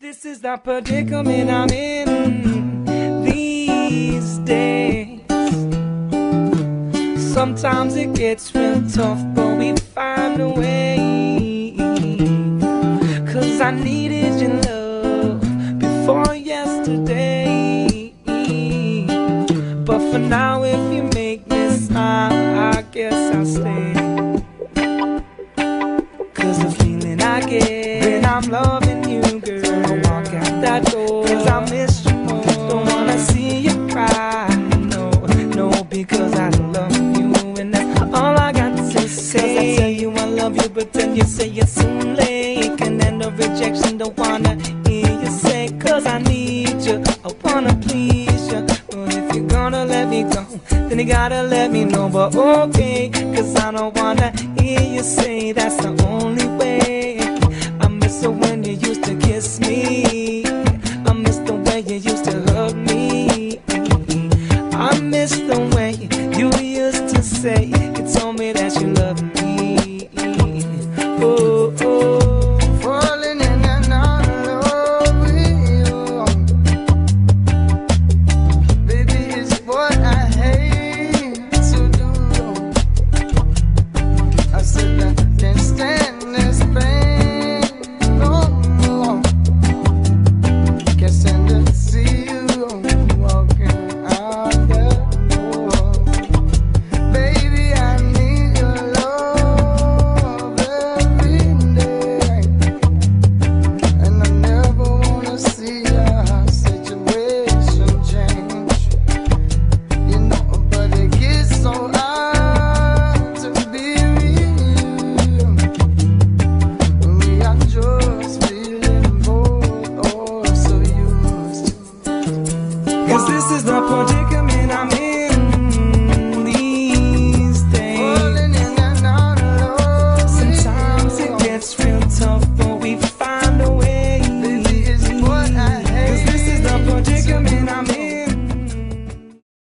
This is the predicament I'm in these days. Sometimes it gets real tough, but we find a way. 'Cause I needed your love before yesterday. But for now, if you make me smile, I guess I'll stay. 'Cause the feeling I get when I'm loving you, girl, I walk out that door, 'cause I miss you more. Don't wanna see you cry, no, no, because I love you, and that's all I got to say. 'Cause I tell you I love you, but then you say it's too late. Can handle rejection, don't wanna hear you say. 'Cause I need you, I wanna please you, but if you're gonna let me go, then you gotta let me know. But okay, 'cause I don't wanna hear you say that's the only way. I miss it when you used to kiss me, I miss the way you used to hug me, I miss the way you used to say, you told me that you love me. Oh, oh, falling in and out of love with you, baby, it's what I hate to do. I said I can't stand this pain no more. Can't stand to see you walking out the door. Baby, I need your love every day, and I never wanna see our situation change. You know, but it gets so hard to be real. We are just feeling both, oh so used to. 'Cause this is the predicament I'm in.